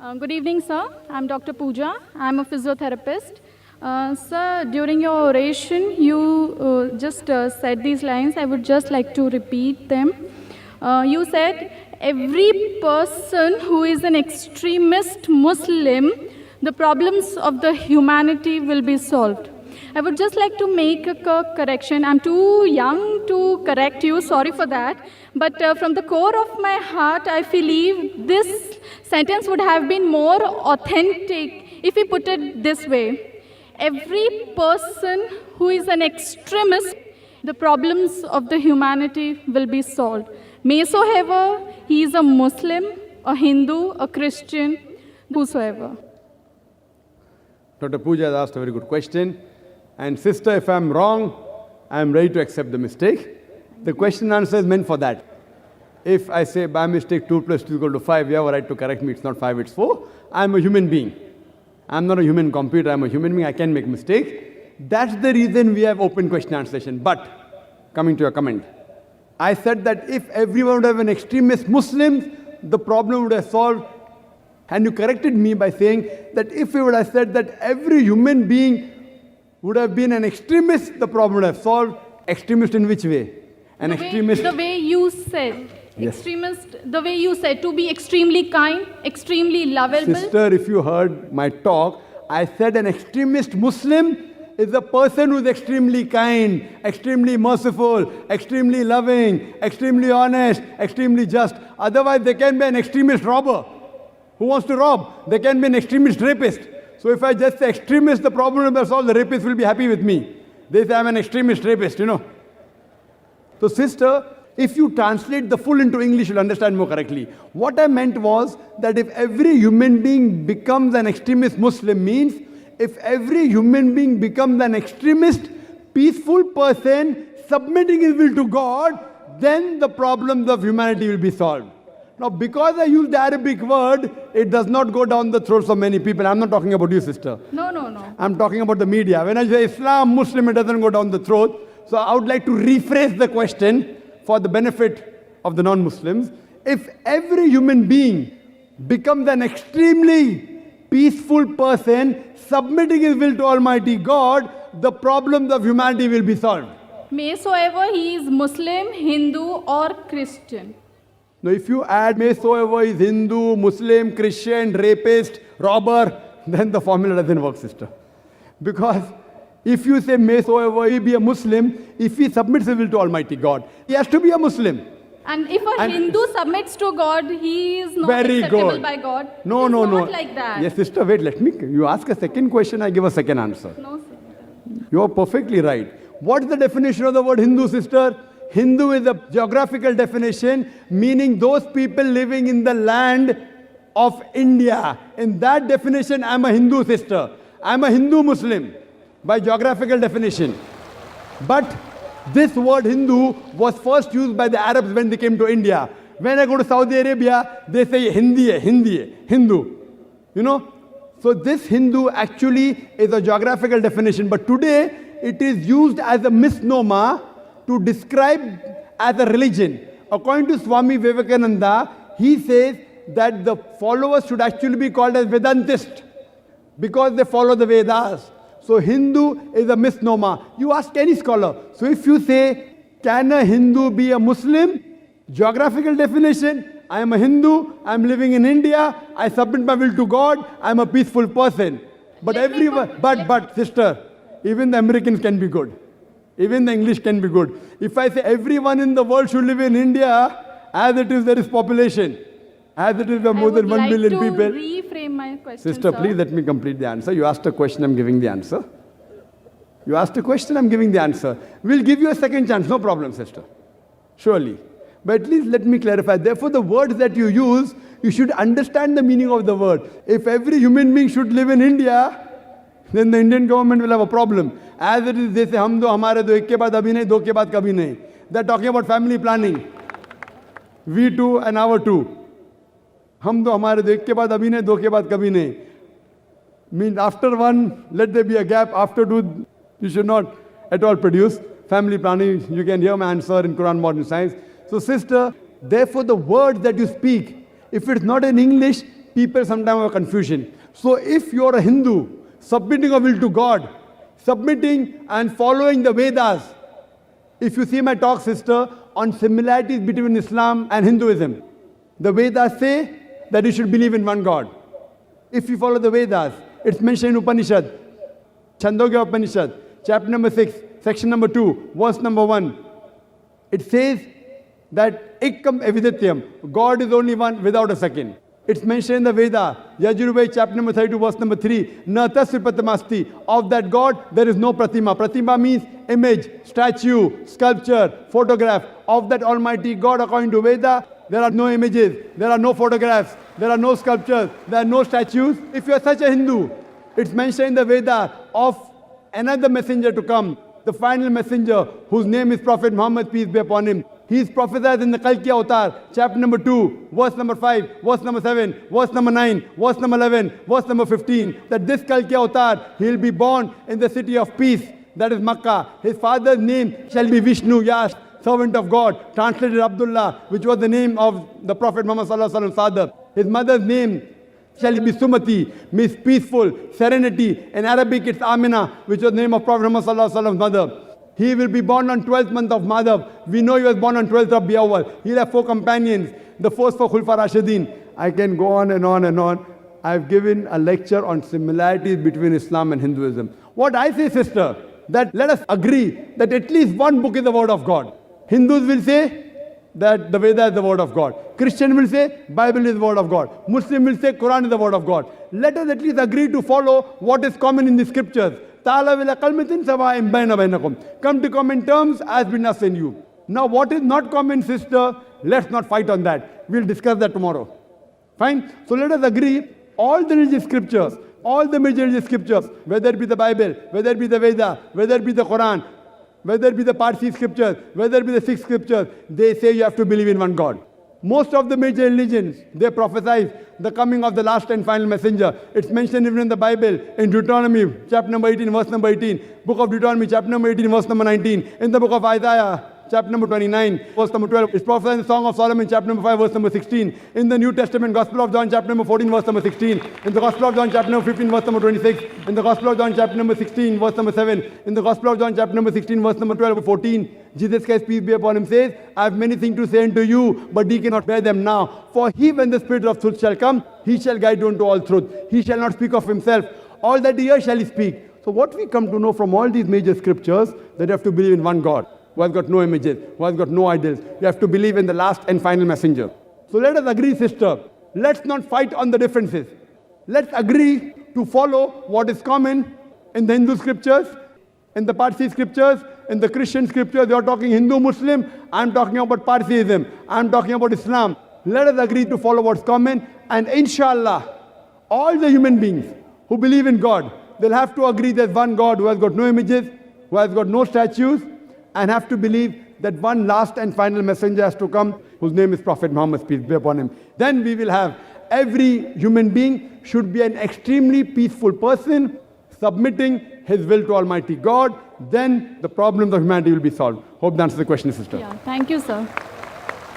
Good evening, sir. I'm Dr. Pooja. I'm a physiotherapist. Sir, during your oration, you just said these lines. I would just like to repeat them. You said, every person who is an extremist Muslim, the problems of the humanity will be solved. I would just like to make a correction. I'm too young to correct you, sorry for that. But from the core of my heart, I believe this sentence would have been more authentic if we put it this way. Every person who is an extremist, the problems of the humanity will be solved. Maysoever he is a Muslim, a Hindu, a Christian, whosoever. Dr. Pooja has asked a very good question. And sister, if I'm wrong, I'm ready to accept the mistake. The question and answer is meant for that. If I say by mistake 2 plus 2 is equal to 5, you have a right to correct me. It's not 5, it's 4. I'm a human being. I'm not a human computer. I'm a human being. I can make mistakes. That's the reason we have open question and answer session. But, coming to your comment, I said that if everyone would have an extremist Muslim, the problem would have solved. And you corrected me by saying that if you would have said that every human being would have been an extremist, the problem would have solved. Extremist in which way? The way you said. Yes. Extremist, the way you said, to be extremely kind, extremely lovable. Sister, if you heard my talk, I said an extremist Muslim is a person who is extremely kind, extremely merciful, extremely loving, extremely honest, extremely just. Otherwise, there can be an extremist robber who wants to rob. There can be an extremist rapist. So if I just say extremist, the problem will be solved. The rapist will be happy with me. They say I'm an extremist rapist, So sister, if you translate the full into English, you'll understand more correctly. What I meant was that if every human being becomes an extremist Muslim means if every human being becomes an extremist, peaceful person, submitting his will to God, then the problems of humanity will be solved. Now, because I use the Arabic word, it does not go down the throats of many people. I'm not talking about you, sister. No. I'm talking about the media. When I say Islam, Muslim, it doesn't go down the throat. So I would like to rephrase the question for the benefit of the non-Muslims. If every human being becomes an extremely peaceful person, submitting his will to Almighty God, the problems of humanity will be solved. Maysoever he is Muslim, Hindu, or Christian. Now, if you add maysoever is Hindu, Muslim, Christian, rapist, robber, then the formula doesn't work, sister. Because if you say maysoever he be a Muslim, if he submits his will to Almighty God, he has to be a Muslim. And if a Hindu submits to God, he is not very acceptable good. By God. No. Not like that. Yes, sister, wait, you ask a second question, I give a second answer. No, sir. You are perfectly right. What is the definition of the word Hindu, sister? Hindu is a geographical definition, meaning those people living in the land of India. In that definition, I'm a Hindu, sister. I'm a Hindu Muslim by geographical definition. But this word Hindu was first used by the Arabs when they came to India. When I go to Saudi Arabia, they say Hindu. So this Hindu actually is a geographical definition. But today, it is used as a misnomer to describe as a religion. According to Swami Vivekananda, he says that the followers should actually be called as Vedantists because they follow the Vedas. So Hindu is a misnomer. You ask any scholar. So if you say, can a Hindu be a Muslim? Geographical definition, I am a Hindu, I am living in India, I submit my will to God, I am a peaceful person. But sister, even the Americans can be good. Even the English can be good. If I say everyone in the world should live in India, as it is, there is population. As it is, there are more than 1 billion people. I would like to reframe my question, sister, sir. please let me complete the answer. You asked a question, I'm giving the answer. You asked a question, I'm giving the answer. We'll give you a second chance, no problem, sister. Surely. But at least let me clarify. Therefore, the words that you use, you should understand the meaning of the word. If every human being should live in India, then the Indian government will have a problem. As it is, they say, hum do hamare do ek ke baad abhi nahi, do ke baad kabhi nahi. They're talking about family planning. We too and our too. Hum do hamare do ek ke baad abhi nahi, do ke baad kabhi nahi. Means after one, let there be a gap. After two, you should not at all produce. Family planning, you can hear my answer in Quran Modern Science. So sister, therefore the words that you speak, if it's not in English, people sometimes have confusion. So if you're a Hindu, submitting a will to God, submitting and following the Vedas, if you see my talk, sister, on similarities between Islam and Hinduism, the Vedas say that you should believe in one God. If you follow the Vedas, it's mentioned in Upanishad, Chandogya Upanishad, chapter number 6, section number 2, verse number 1. It says that Ekkam Evidityam, God is only one without a second. It's mentioned in the Veda, Yajurveda, chapter number 32, verse number 3, Na tasya pratimasti. Of that God, there is no pratima. Pratima means image, statue, sculpture, photograph. Of that Almighty God, according to Veda, there are no images, there are no photographs, there are no sculptures, there are no statues. If you are such a Hindu, it's mentioned in the Veda of another messenger to come, the final messenger, whose name is Prophet Muhammad, peace be upon him. He is prophesied in the Kalki Avatar, chapter number 2, verse number 5, verse number 7, verse number 9, verse number 11, verse number 15, that this Kalki Avatar, he will be born in the city of peace, that is Makkah. His father's name shall be Vishnu, Yas, servant of God, translated Abdullah, which was the name of the Prophet Muhammad Sallallahu Alaihi Wasallam's father. His mother's name shall be Sumati, means peaceful, serenity. In Arabic, it's Amina, which was the name of Prophet Muhammad Sallallahu Alaihi Wasallam's mother. He will be born on 12th month of Madhav. We know he was born on 12th of Biawal. He'll have 4 companions. The first 4 Khulfa Rashidin. I can go on and on and on. I've given a lecture on similarities between Islam and Hinduism. What I say, sister, that let us agree that at least one book is the word of God. Hindus will say that the Veda is the word of God. Christian will say Bible is the word of God. Muslim will say Quran is the word of God. Let us at least agree to follow what is common in the scriptures. Come to common terms as between us and you. Now what is not common, sister, let's not fight on that. We'll discuss that tomorrow. Fine? So let us agree, all the religious scriptures, all the major religious scriptures, whether it be the Bible, whether it be the Veda, whether it be the Quran, whether it be the Parsi scriptures, whether it be the Sikh scriptures, they say you have to believe in one God. Most of the major religions, they prophesy the coming of the last and final messenger. It's mentioned even in the Bible, in Deuteronomy, chapter number 18, verse number 18. Book of Deuteronomy, chapter number 18, verse number 19. In the book of Isaiah, chapter number 29, verse number 12. It's prophesied in the Song of Solomon, chapter number 5, verse number 16. In the New Testament, Gospel of John, chapter number 14, verse number 16. In the Gospel of John, chapter number 15, verse number 26. In the Gospel of John, chapter number 16, verse number 7. In the Gospel of John, chapter number 16, verse number 12, 14. Jesus Christ, peace be upon him, says, I have many things to say unto you, but ye cannot bear them now. For he, when the Spirit of truth shall come, he shall guide you into all truth. He shall not speak of himself. All that he hears shall he speak. So what we come to know from all these major scriptures, that you have to believe in one God, who has got no images, who has got no idols. You have to believe in the last and final messenger. So let us agree, sister. Let's not fight on the differences. Let's agree to follow what is common in the Hindu scriptures, in the Parsi scriptures, in the Christian scriptures. They are talking Hindu, Muslim. I'm talking about Parsiism. I'm talking about Islam. Let us agree to follow what's common. And inshallah, all the human beings who believe in God, they'll have to agree there's one God who has got no images, who has got no statues, and have to believe that one last and final messenger has to come, whose name is Prophet Muhammad, peace be upon him. Then we will have every human being should be an extremely peaceful person, submitting his will to Almighty God. Then the problems of humanity will be solved. Hope that answers the question, sister. Yeah, thank you, sir.